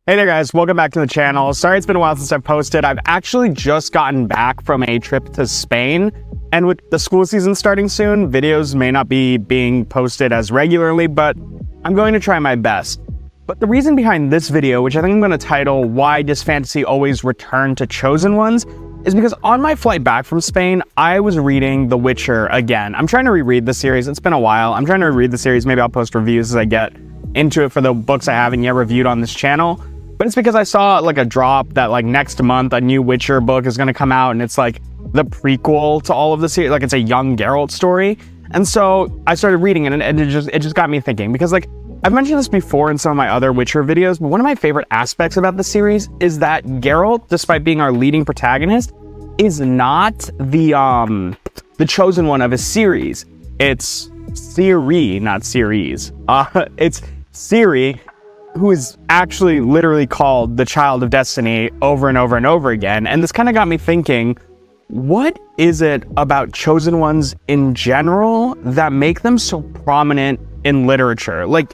Hey there guys, welcome back to the channel. Sorry it's been a while since I've posted. I've actually just gotten back from a trip to Spain, and with the school season starting soon, videos may not be being posted as regularly, but I'm going to try my best. But the reason behind this video, which I think I'm going to title Why Does Fantasy Always Return to Chosen Ones, is because on my flight back from Spain, I was reading The Witcher again. I'm trying to reread the series. It's been a while. I'm trying to reread the series. Maybe I'll post reviews as I get into it for the books I haven't yet reviewed on this channel. But it's because I saw like a drop that like next month a new Witcher book is going to come out, and it's like the prequel to all of the series. Like it's a young Geralt story. And so I started reading it, and it just got me thinking, because like I've mentioned this before in some of my other Witcher videos, but one of my favorite aspects about the series is that Geralt, despite being our leading protagonist, is not the chosen one of a series. It's Ciri, not series. It's Ciri, who is actually literally called the Child of Destiny over and over and over again. And this kind of got me thinking, what is it about chosen ones in general that make them so prominent in literature? Like,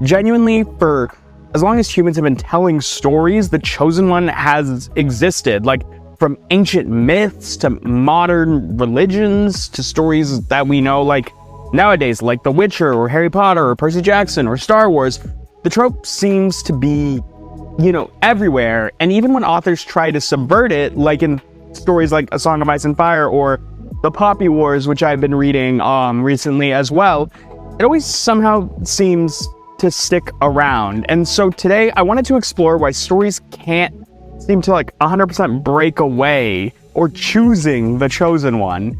genuinely, for as long as humans have been telling stories, the chosen one has existed. Like, from ancient myths to modern religions to stories that we know, like nowadays, like The Witcher or Harry Potter or Percy Jackson or Star Wars. The trope seems to be, everywhere. And even when authors try to subvert it, like in stories like A Song of Ice and Fire or The Poppy Wars, which I've been reading recently as well, it always somehow seems to stick around. And so today I wanted to explore why stories can't seem to like 100% break away or choosing the chosen one,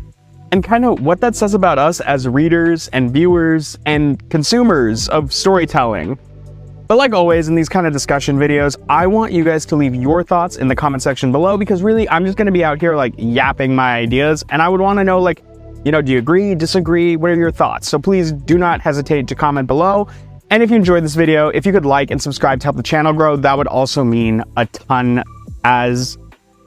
and kind of what that says about us as readers and viewers and consumers of storytelling. But like always in these kind of discussion videos, I want you guys to leave your thoughts in the comment section below, because really I'm just going to be out here like yapping my ideas, and I would want to know, like, do you agree, disagree? What are your thoughts? So please do not hesitate to comment below. And if you enjoyed this video, if you could like and subscribe to help the channel grow, that would also mean a ton, as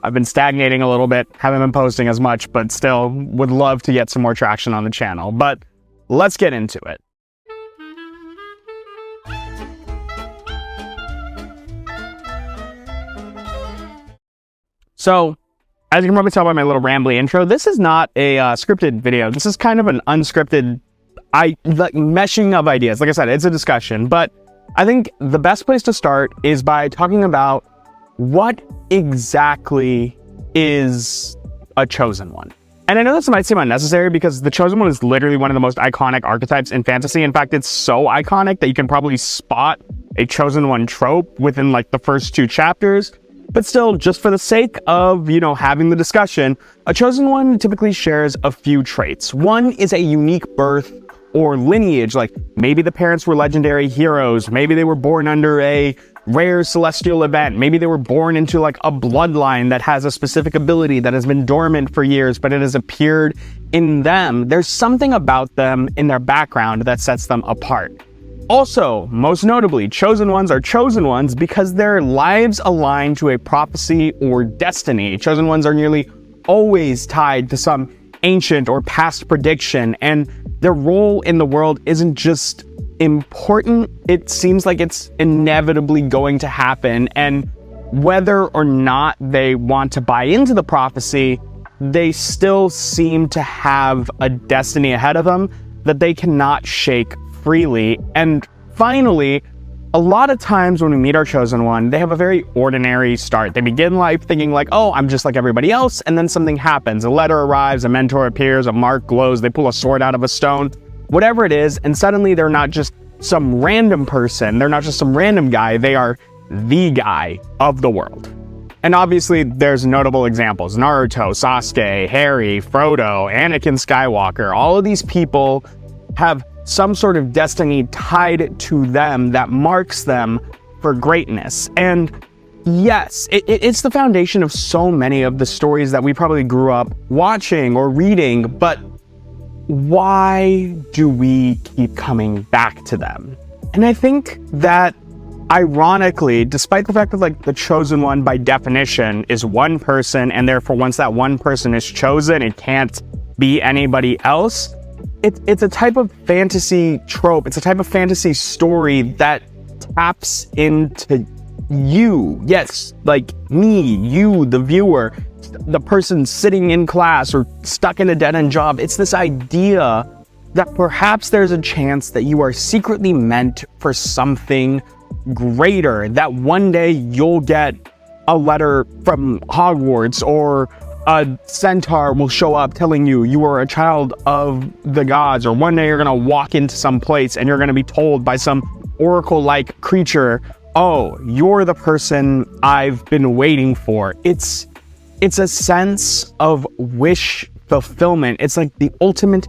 I've been stagnating a little bit, haven't been posting as much, but still would love to get some more traction on the channel. But let's get into it. So, as you can probably tell by my little rambly intro, this is not a scripted video. This is kind of an unscripted, meshing of ideas. Like I said, it's a discussion, but I think the best place to start is by talking about what exactly is a chosen one. And I know this might seem unnecessary, because the chosen one is literally one of the most iconic archetypes in fantasy. In fact, it's so iconic that you can probably spot a chosen one trope within like the first 2 chapters. But still, just for the sake of, having the discussion, a chosen one typically shares a few traits. One is a unique birth or lineage, like maybe the parents were legendary heroes, maybe they were born under a rare celestial event, maybe they were born into like a bloodline that has a specific ability that has been dormant for years, but it has appeared in them. There's something about them in their background that sets them apart. Also, most notably, chosen ones are chosen ones because their lives align to a prophecy or destiny. Chosen ones are nearly always tied to some ancient or past prediction, and their role in the world isn't just important, it seems like it's inevitably going to happen. And whether or not they want to buy into the prophecy, they still seem to have a destiny ahead of them that they cannot shake freely. And finally, a lot of times when we meet our chosen one, they have a very ordinary start. They begin life thinking like, oh, I'm just like everybody else, and then something happens. A letter arrives, a mentor appears, a mark glows, they pull a sword out of a stone, whatever it is, and suddenly they're not just some random person, they're not just some random guy, they are the guy of the world. And obviously there's notable examples: Naruto, Sasuke, Harry, Frodo, Anakin Skywalker. All of these people have some sort of destiny tied to them that marks them for greatness. And yes, it's the foundation of so many of the stories that we probably grew up watching or reading, but why do we keep coming back to them? And I think that, ironically, despite the fact that like the chosen one by definition is one person, and therefore once that one person is chosen, it can't be anybody else, it's a type of fantasy trope, it's a type of fantasy story that taps into you, yes, like me, you, the viewer, the person sitting in class or stuck in a dead-end job. It's this idea that perhaps there's a chance that you are secretly meant for something greater, that one day you'll get a letter from Hogwarts, or a centaur will show up telling you you are a child of the gods, or one day you're gonna walk into some place and you're gonna be told by some oracle-like creature, oh, you're the person I've been waiting for. It's a sense of wish fulfillment. It's like the ultimate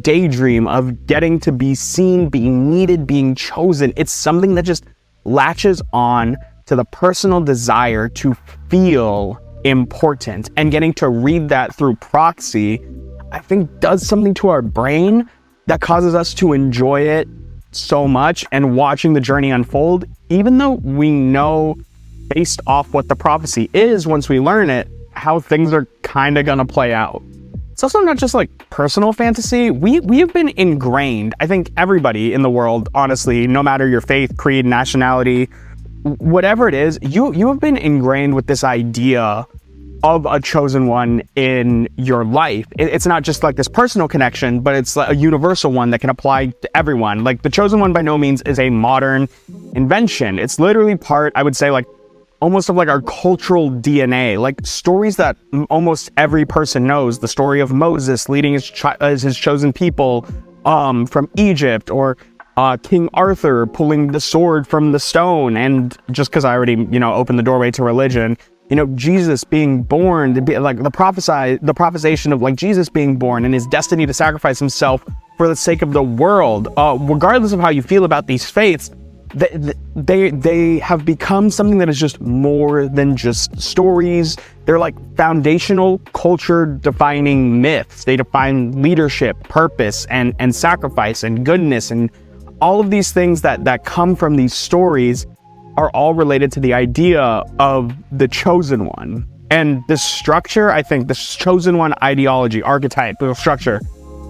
daydream of getting to be seen, being needed, being chosen. It's something that just latches on to the personal desire to feel important, and getting to read that through proxy, I think does something to our brain that causes us to enjoy it so much, and watching the journey unfold, even though we know based off what the prophecy is once we learn it, how things are kind of gonna play out. It's also not just like personal fantasy. We have been ingrained, I think everybody in the world, honestly, no matter your faith, creed, nationality, whatever it is, you have been ingrained with this idea of a chosen one in your life. It's not just like this personal connection, but it's like a universal one that can apply to everyone. Like the chosen one by no means is a modern invention. It's literally part, I would say, like almost of like our cultural DNA, like stories that almost every person knows. The story of Moses leading his chosen people from Egypt, or King Arthur pulling the sword from the stone. And just because I already, opened the doorway to religion, Jesus being born, like the prophesiation of like Jesus being born and his destiny to sacrifice himself for the sake of the world. Regardless of how you feel about these faiths, they have become something that is just more than just stories. They're like foundational culture defining myths. They define leadership, purpose, and sacrifice and goodness, and all of these things that come from these stories are all related to the idea of the chosen one. And this structure, I think this chosen one ideology, archetype, structure,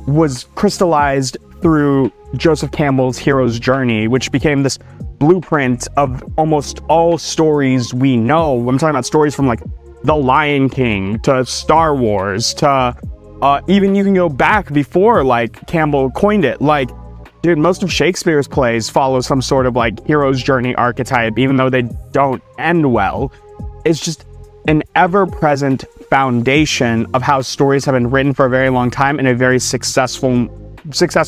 was crystallized through Joseph Campbell's hero's journey, which became this blueprint of almost all stories we know. I'm talking about stories from like The Lion King to Star Wars to even you can go back before like Campbell coined it. Like, dude, most of Shakespeare's plays follow some sort of like hero's journey archetype, even though they don't end well. It's just an ever-present foundation of how stories have been written for a very long time in a very successful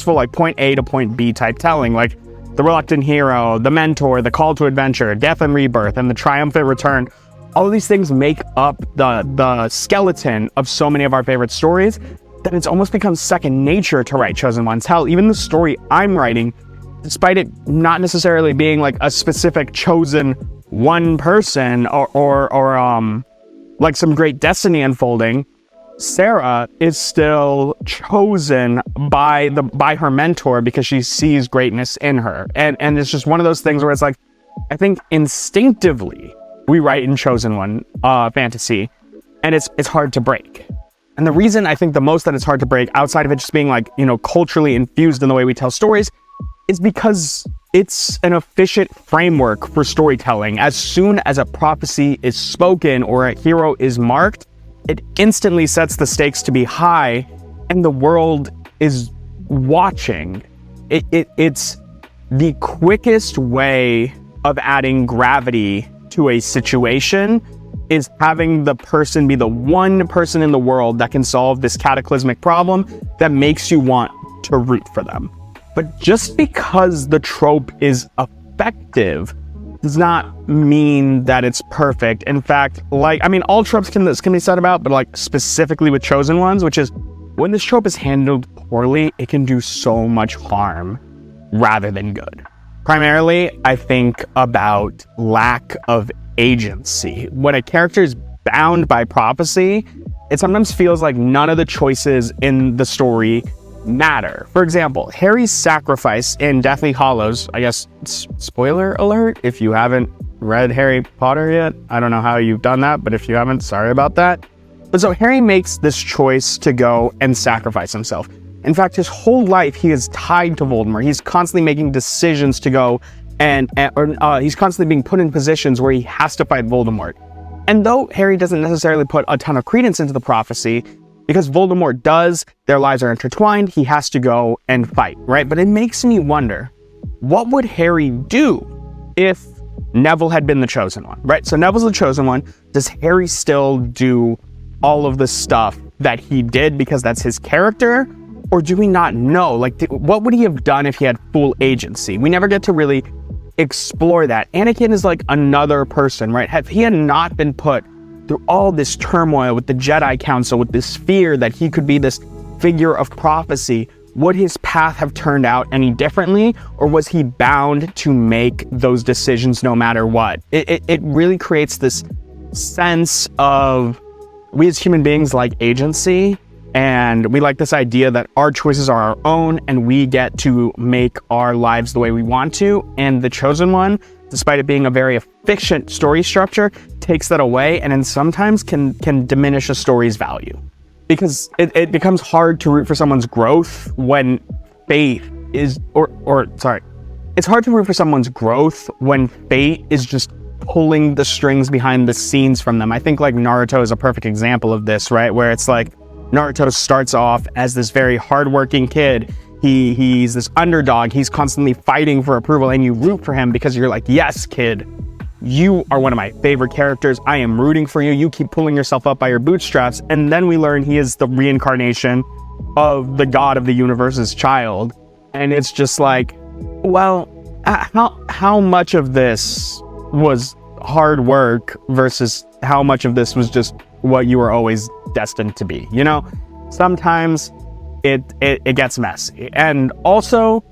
like point A to point B type telling, like the reluctant hero, the mentor, the call to adventure, death and rebirth, and the triumphant return. All of these things make up the skeleton of so many of our favorite stories, that it's almost become second nature to write chosen ones. Hell, even the story I'm writing, despite it not necessarily being like a specific chosen one person or like some great destiny unfolding, Sarah is still chosen by her mentor because she sees greatness in her. And it's just one of those things where it's like, I think instinctively we write in chosen one fantasy, and it's hard to break. And the reason I think the most that it's hard to break, outside of it just being like, culturally infused in the way we tell stories, is because it's an efficient framework for storytelling. As soon as a prophecy is spoken or a hero is marked, it instantly sets the stakes to be high, and the world is watching. It's the quickest way of adding gravity to a situation is having the person be the one person in the world that can solve this cataclysmic problem that makes you want to root for them. But just because the trope is effective does not mean that it's perfect. In fact, all tropes can be said about, but like specifically with chosen ones, which is when this trope is handled poorly, it can do so much harm rather than good. Primarily, I think about lack of agency. When a character is bound by prophecy, it sometimes feels like none of the choices in the story matter. For example, Harry's sacrifice in Deathly Hallows, I guess, spoiler alert, if you haven't read Harry Potter yet, I don't know how you've done that, but if you haven't, sorry about that. But so Harry makes this choice to go and sacrifice himself. In fact, his whole life, he is tied to Voldemort. He's constantly making decisions to go he's constantly being put in positions where he has to fight Voldemort. And though Harry doesn't necessarily put a ton of credence into the prophecy, because Voldemort does, their lives are intertwined, he has to go and fight, right? But it makes me wonder, what would Harry do if Neville had been the chosen one, right? So Neville's the chosen one. Does Harry still do all of the stuff that he did because that's his character? Or do we not know? Like, what would he have done if he had full agency? We never get to really explore that. Anakin is like another person, right? If he had not been put through all this turmoil with the Jedi Council, with this fear that he could be this figure of prophecy, would his path have turned out any differently? Or was he bound to make those decisions no matter what? It really creates this sense of, we as human beings like agency, and we like this idea that our choices are our own and we get to make our lives the way we want to. And the chosen one, despite it being a very efficient story structure, takes that away and then sometimes can diminish a story's value. Because it becomes hard to root for someone's growth when faith is, it's hard to root for someone's growth when fate is just pulling the strings behind the scenes from them. I think like Naruto is a perfect example of this, right? Where it's like, Naruto starts off as this very hardworking kid. He's this underdog. He's constantly fighting for approval, and you root for him because you're like, yes, kid, you are one of my favorite characters. I am rooting for you. You keep pulling yourself up by your bootstraps. And then we learn he is the reincarnation of the god of the universe's child. And it's just like, well, how much of this was hard work versus how much of this was just what you were always destined to be? You know, sometimes it gets messy, and also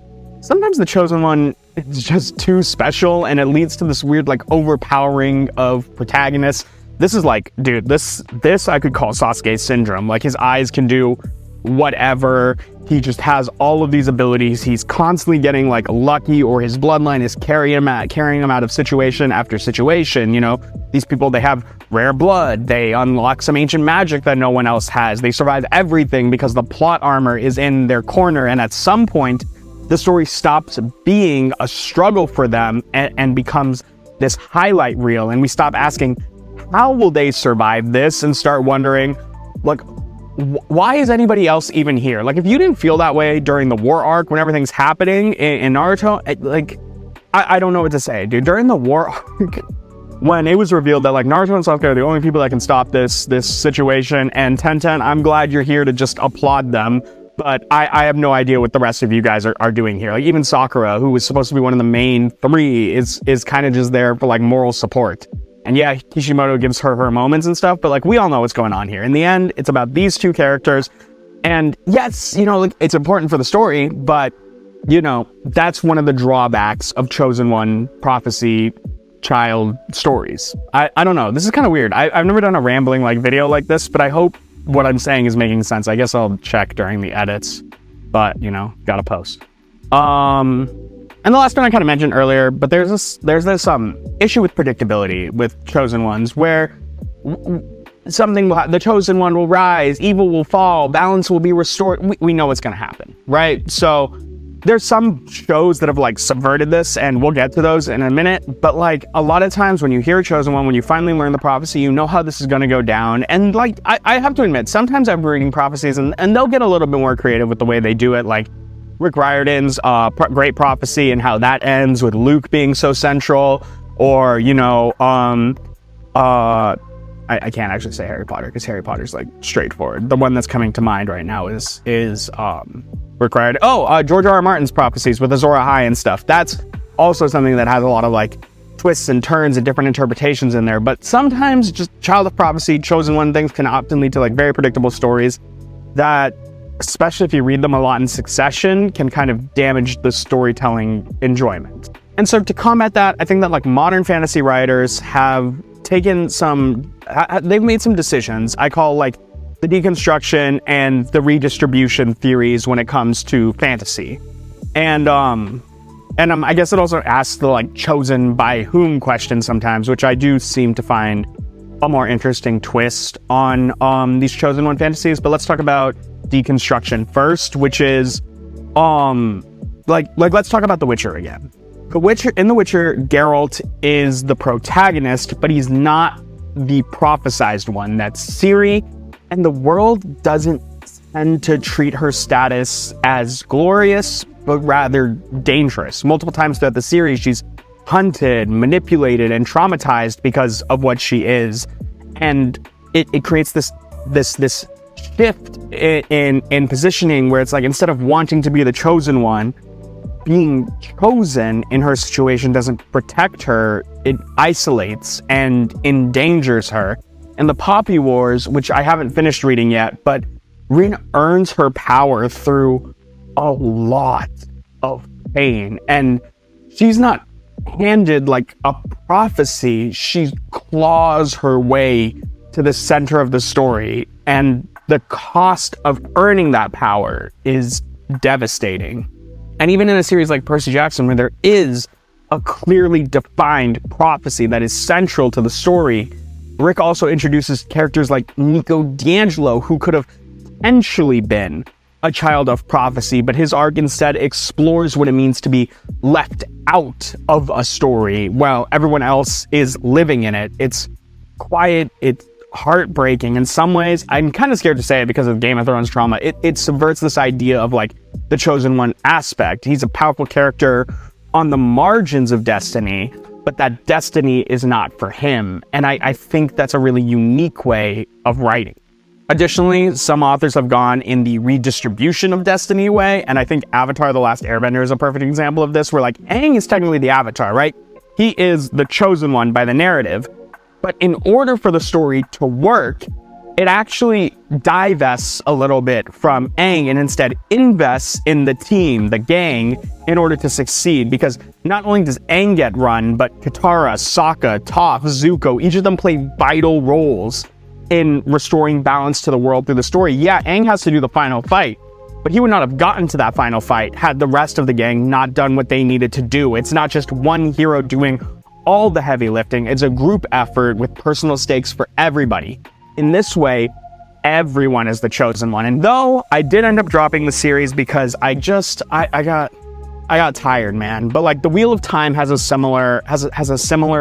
sometimes the chosen one is just too special, and it leads to this weird like overpowering of protagonists. This is like, dude, this I could call Sasuke syndrome. Like, his eyes can do whatever. He just has all of these abilities. He's constantly getting like lucky, or his bloodline is carrying him out of situation after situation. You know, these people, they have rare blood. They unlock some ancient magic that no one else has. They survive everything because the plot armor is in their corner. And at some point, the story stops being a struggle for them and becomes this highlight reel. And we stop asking, how will they survive this? And start wondering, like, why is anybody else even here? Like, if you didn't feel that way during the war arc when everything's happening in Naruto, I don't know what to say, dude. During the war arc, when it was revealed that like Naruto and Sasuke are the only people that can stop this situation, and Tenten, I'm glad you're here to just applaud them, but I have no idea what the rest of you guys are doing here. Like, even Sakura, who was supposed to be one of the main three, is kind of just there for like moral support. And yeah, Kishimoto gives her moments and stuff, but like, we all know what's going on here. In the end, it's about these two characters. And yes, you know, like, it's important for the story, but you know, that's one of the drawbacks of chosen one prophecy child stories. I don't know. This is kind of weird. I've never done a rambling like video like this, but I hope what I'm saying is making sense. I guess I'll check during the edits, but you know, gotta post. And the last one I kind of mentioned earlier, but there's this issue with predictability with chosen ones, where the chosen one will rise, evil will fall, balance will be restored. We know what's going to happen, right? So there's some shows that have like subverted this, and we'll get to those in a minute. But like, a lot of times when you hear a chosen one, when you finally learn the prophecy, you know how this is going to go down. And like, I have to admit, sometimes I'm reading prophecies and they'll get a little bit more creative with the way they do it. Like Rick Riordan's Great Prophecy, and how that ends with Luke being so central. Or, you know, I can't actually say Harry Potter because Harry Potter's like straightforward. The one that's coming to mind right now is Rick Riordan. George R.R. Martin's prophecies with Azor Ahai and stuff. That's also something that has a lot of like twists and turns and different interpretations in there. But sometimes just Child of Prophecy, chosen one things can often lead to like very predictable stories that, especially if you read them a lot in succession, can kind of damage the storytelling enjoyment. And so to combat that, I think that like modern fantasy writers have taken they've made some decisions. I call like the deconstruction and the redistribution theories when it comes to fantasy. And I guess it also asks the like chosen by whom question sometimes, which I do seem to find a more interesting twist on these chosen one fantasies. But let's talk about deconstruction first, which is let's talk about The Witcher again. In The Witcher, Geralt is the protagonist, but he's not the prophesized one. That's Ciri, and the world doesn't tend to treat her status as glorious, but rather dangerous. Multiple times throughout the series, she's hunted, manipulated, and traumatized because of what she is. And it creates this shift in positioning where it's like, instead of wanting to be the chosen one, being chosen in her situation doesn't protect her, it isolates and endangers her. And the Poppy Wars, which I haven't finished reading yet, but Rin earns her power through a lot of pain. And she's not handed like a prophecy, she claws her way to the center of the story. And the cost of earning that power is devastating. And even in a series like Percy Jackson, where there is a clearly defined prophecy that is central to the story, Rick also introduces characters like Nico D'Angelo, who could have potentially been a child of prophecy, but his arc instead explores what it means to be left out of a story while everyone else is living in it. It's quiet, it's heartbreaking. In some ways, I'm kind of scared to say it because of Game of Thrones trauma, it subverts this idea of like the chosen one aspect. He's a powerful character on the margins of destiny, but that destiny is not for him. And I think that's a really unique way of writing. Additionally, some authors have gone in the redistribution of destiny way, and I think Avatar: The Last Airbender is a perfect example of this, where like Aang is technically the Avatar, right? He is the chosen one by the narrative, but in order for the story to work, it actually divests a little bit from Aang and instead invests in the team, the gang, in order to succeed. Because not only does Aang get run, but Katara, Sokka, Toph, Zuko, each of them play vital roles in restoring balance to the world through the story. Yeah, Aang has to do the final fight, but he would not have gotten to that final fight had the rest of the gang not done what they needed to do. It's not just one hero doing all the heavy lifting, it's a group effort with personal stakes for everybody. In this way, everyone is the chosen one. And though I did end up dropping the series because I got tired, man. But like the Wheel of Time has a similar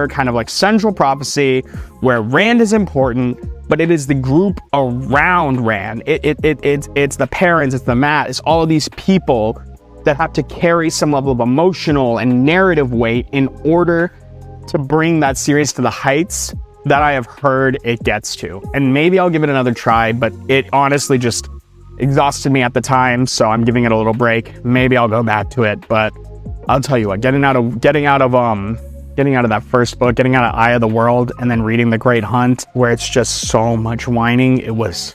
kind of like central prophecy where Rand is important, but it is the group around Rand. It's the parents, it's the Matt, it's all of these people that have to carry some level of emotional and narrative weight in order to bring that series to the heights that I have heard it gets to. And maybe I'll give it another try, but it honestly just exhausted me at the time, so I'm giving it a little break. Maybe I'll go back to it, but I'll tell you what, getting out of that first book, getting out of Eye of the World, and then reading The Great Hunt, where it's just so much whining, it was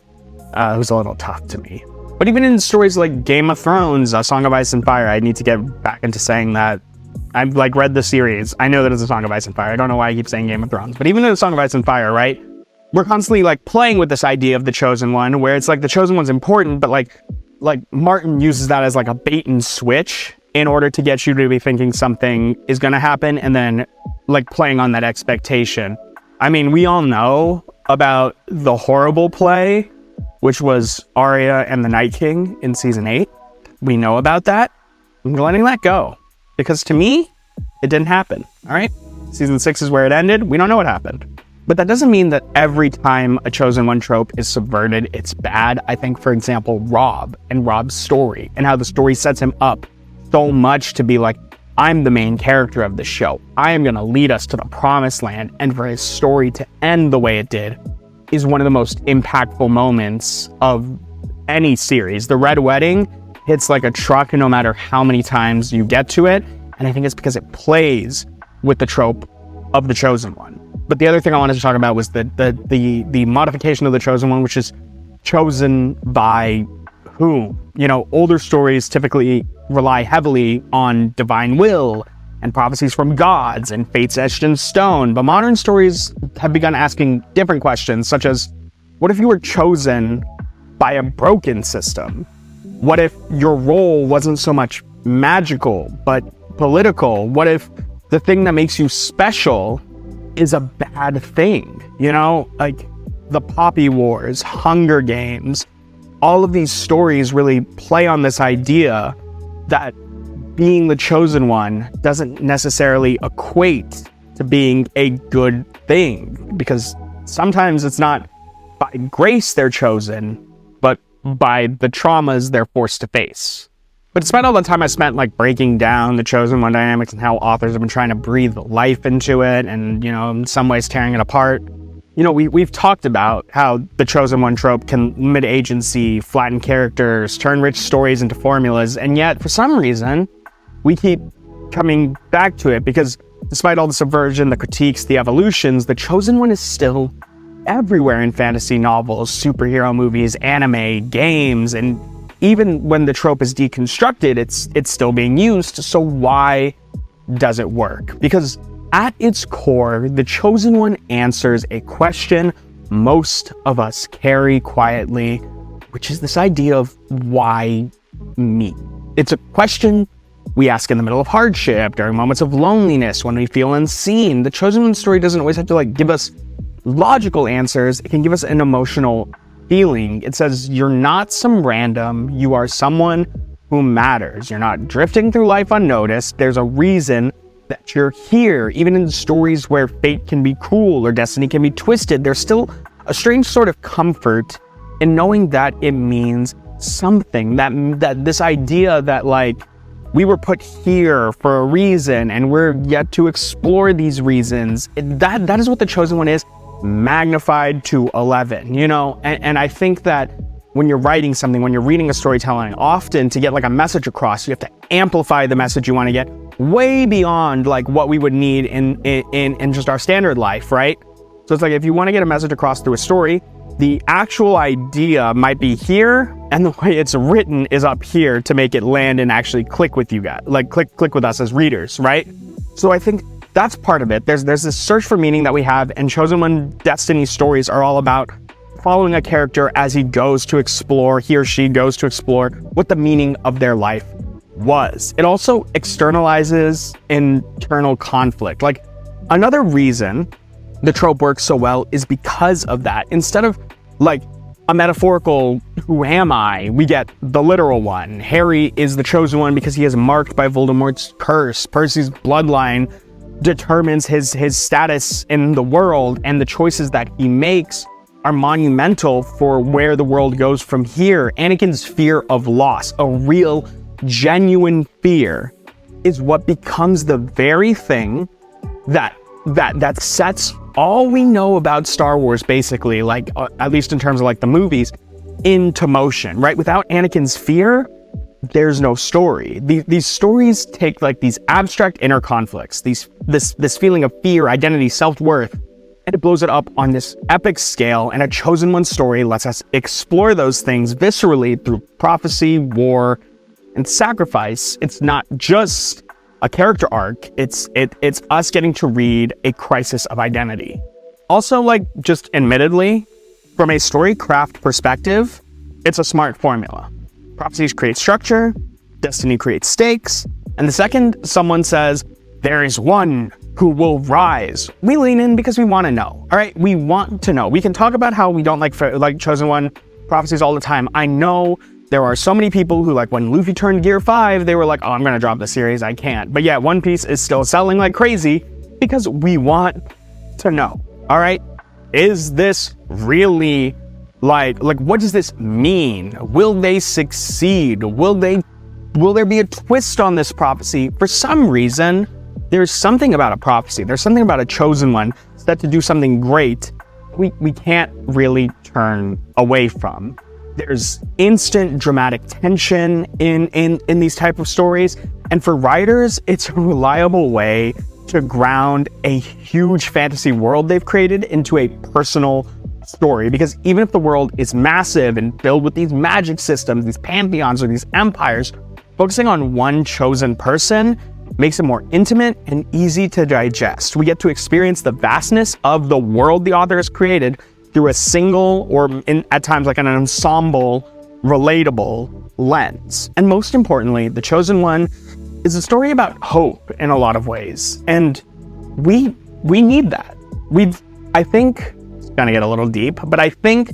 a little tough to me. But even in stories like Game of Thrones, A Song of Ice and Fire, I need to get back into saying that. I've like read the series. I know that it's A Song of Ice and Fire. I don't know why I keep saying Game of Thrones, but even in A Song of Ice and Fire, right? We're constantly like playing with this idea of the chosen one, where it's like the chosen one's important, but like Martin uses that as like a bait and switch in order to get you to be thinking something is going to happen, and then like playing on that expectation. I mean, we all know about the horrible play, which was Arya and the Night King in season 8. We know about that. I'm letting that go. Because to me, it didn't happen, all right? Season 6 is where it ended. We don't know what happened. But that doesn't mean that every time a chosen one trope is subverted, it's bad. I think, for example, Rob and Rob's story and how the story sets him up so much to be like, I'm the main character of the show. I am gonna lead us to the promised land. And for his story to end the way it did is one of the most impactful moments of any series. The Red Wedding hits like a truck no matter how many times you get to it. And I think it's because it plays with the trope of the chosen one. But the other thing I wanted to talk about was the modification of the chosen one, which is chosen by whom? You know, older stories typically rely heavily on divine will and prophecies from gods and fates etched in stone. But modern stories have begun asking different questions, such as, what if you were chosen by a broken system? What if your role wasn't so much magical, but political? What if the thing that makes you special is a bad thing? You know, like the Poppy Wars, Hunger Games, all of these stories really play on this idea that being the chosen one doesn't necessarily equate to being a good thing, because sometimes it's not by grace they're chosen, but by the traumas they're forced to face. But despite all the time I spent like breaking down the chosen one dynamics and how authors have been trying to breathe life into it and, you know, in some ways tearing it apart, you know, we've talked about how the chosen one trope can limit agency, flatten characters, turn rich stories into formulas, and yet for some reason we keep coming back to it, because despite all the subversion, the critiques, the evolutions, the chosen one is still everywhere in fantasy novels, superhero movies, anime, games, and even when the trope is deconstructed, it's still being used. So why does it work? Because at its core, the chosen one answers a question most of us carry quietly, which is this idea of why me? It's a question we ask in the middle of hardship, during moments of loneliness, when we feel unseen. The chosen one story doesn't always have to like give us logical answers. It can give us an emotional feeling. It says, you're not some random, you are someone who matters. You're not drifting through life unnoticed. There's a reason that you're here. Even in stories where fate can be cruel or destiny can be twisted, there's still a strange sort of comfort in knowing that it means something. That this idea that like we were put here for a reason and we're yet to explore these reasons. That is what the chosen one is, magnified to 11, you know? And I think that when you're writing something, when you're reading a storytelling, often to get like a message across, you have to amplify the message you want to get way beyond like what we would need in just our standard life, right? So it's like, if you want to get a message across through a story, the actual idea might be here, and the way it's written is up here to make it land and actually click with you guys, like click with us as readers, right? So I think that's part of it. There's this search for meaning that we have, and Chosen One Destiny stories are all about following a character as he or she goes to explore what the meaning of their life was. It also externalizes internal conflict. Like, another reason the trope works so well is because of that. Instead of like a metaphorical who am I, we get the literal one. Harry is the chosen one because he is marked by Voldemort's curse. Percy's bloodline determines his status in the world, and the choices that he makes are monumental for where the world goes from here. Anakin's fear of loss, a real, genuine fear, is what becomes the very thing that sets all we know about Star Wars, basically, like at least in terms of like the movies, into motion, right? Without Anakin's fear, there's no story. These stories take like these abstract inner conflicts, this feeling of fear, identity, self-worth, and it blows it up on this epic scale. And a Chosen One story lets us explore those things viscerally through prophecy, war, and sacrifice. It's not just a character arc, it's us getting to read a crisis of identity. Also, like, just admittedly, from a storycraft perspective, it's a smart formula. Prophecies create structure, destiny creates stakes, and the second someone says, there is one who will rise, we lean in because we want to know. All right, we want to know. We can talk about how we don't like Chosen One prophecies all the time. I know there are so many people who, like, when Luffy turned Gear 5, they were like, oh, I'm gonna drop the series, I can't. But yeah, One Piece is still selling like crazy because we want to know. All right, is this really like what does this mean? Will they succeed? Will there be a twist on this prophecy? For some reason, there's something about a prophecy, there's something about a chosen one set to do something great we can't really turn away from. There's instant dramatic tension in these type of stories, and for writers, it's a reliable way to ground a huge fantasy world they've created into a personal story. Because even if the world is massive and filled with these magic systems, these pantheons, or these empires, focusing on one chosen person makes it more intimate and easy to digest. We get to experience the vastness of the world the author has created through a single, or at times like an ensemble, relatable lens. And most importantly, The Chosen One is a story about hope in a lot of ways. And we need that. I think, it's gonna get a little deep, but I think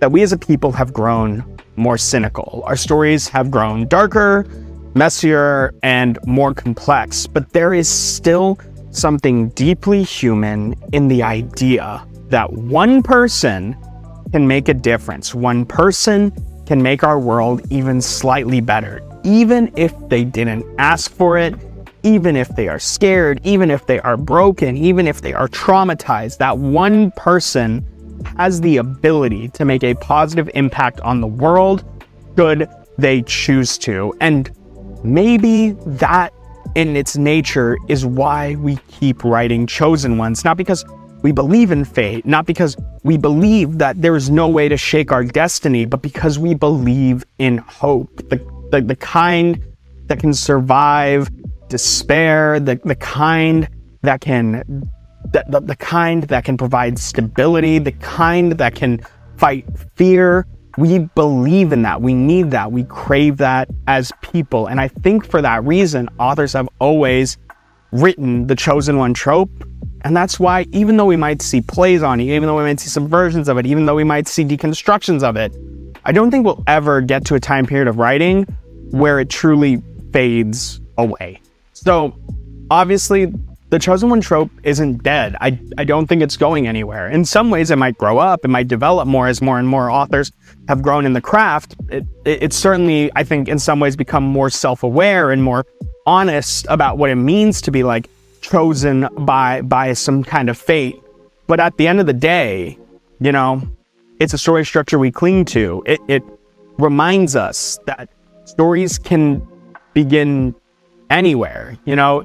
that we as a people have grown more cynical. Our stories have grown darker, messier and more complex, but there is still something deeply human in the idea that one person can make a difference. One person can make our world even slightly better, even if they didn't ask for it, even if they are scared, even if they are broken, even if they are traumatized. That one person has the ability to make a positive impact on the world, should they choose to. And maybe that in its nature is why we keep writing Chosen Ones. Not because we believe in fate, not because we believe that there is no way to shake our destiny, but because we believe in hope. The kind that can survive despair, the kind that can the kind that can provide stability, the kind that can fight fear. We believe in that. We need that. We crave that as people. And I think for that reason, authors have always written the chosen one trope. And that's why, even though we might see plays on it, even though we might see some versions of it, even though we might see deconstructions of it, I don't think we'll ever get to a time period of writing where it truly fades away. So obviously, the chosen one trope isn't dead. I don't think it's going anywhere. In some ways, it might grow up, it might develop more as more and more authors have grown in the craft. It's certainly, I think, in some ways become more self-aware and more honest about what it means to be like chosen by some kind of fate. But at the end of the day, you know, it's a story structure we cling to. It reminds us that stories can begin anywhere, you know.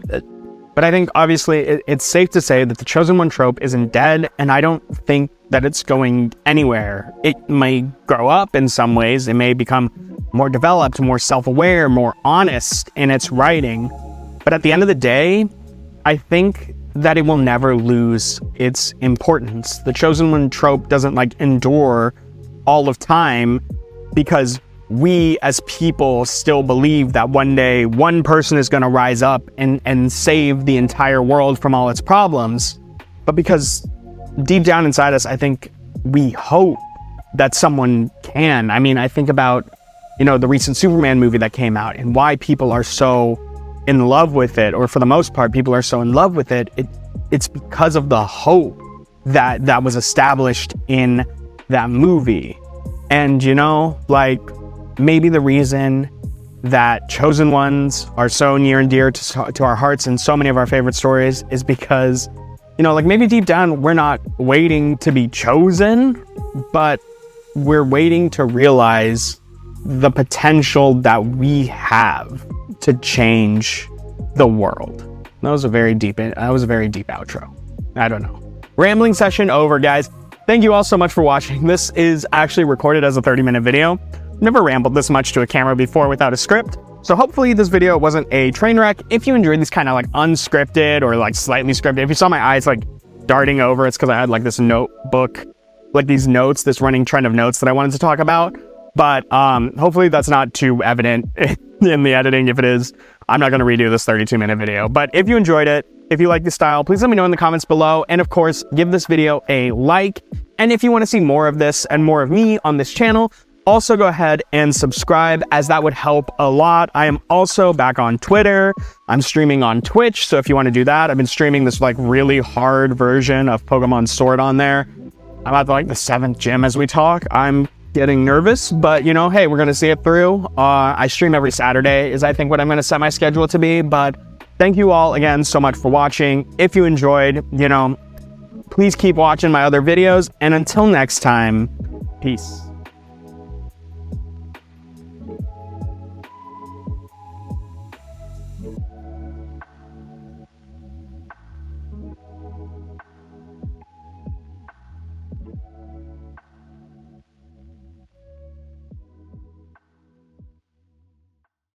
But I think obviously it's safe to say that the chosen one trope isn't dead, and I don't think that it's going anywhere. It may grow up in some ways. It may become more developed, more self-aware, more honest in its writing. But at the end of the day, I think that it will never lose its importance. The chosen one trope doesn't like endure all of time because we as people still believe that one day one person is going to rise up and save the entire world from all its problems. But because deep down inside us, I think we hope that someone can. I mean, I think about, you know, the recent Superman movie that came out and why people are so in love with it, or for the most part, people are so in love with it. It's because of the hope that was established in that movie. And, you know, like, maybe the reason that chosen ones are so near and dear to our hearts in so many of our favorite stories is because, you know, like maybe deep down, we're not waiting to be chosen, but we're waiting to realize the potential that we have to change the world. That was a very deep outro. I don't know. Rambling session over, guys. Thank you all so much for watching. This is actually recorded as a 30-minute video. Never rambled this much to a camera before without a script. So hopefully this video wasn't a train wreck. If you enjoyed these kind of like unscripted or like slightly scripted, if you saw my eyes like darting over, it's because I had like this notebook, like these notes, this running trend of notes that I wanted to talk about. But hopefully that's not too evident in the editing. If it is, I'm not going to redo this 32-minute video. But if you enjoyed it, if you like the style, please let me know in the comments below. And of course, give this video a like. And if you want to see more of this and more of me on this channel, also go ahead and subscribe, as that would help a lot. I am also back on Twitter. I'm streaming on Twitch. So if you want to do that, I've been streaming this like really hard version of Pokemon Sword on there. I'm at like the 7th gym as we talk. I'm getting nervous, but you know, hey, we're going to see it through. I stream every Saturday is I think what I'm going to set my schedule to be. But thank you all again so much for watching. If you enjoyed, you know, please keep watching my other videos. And until next time, peace.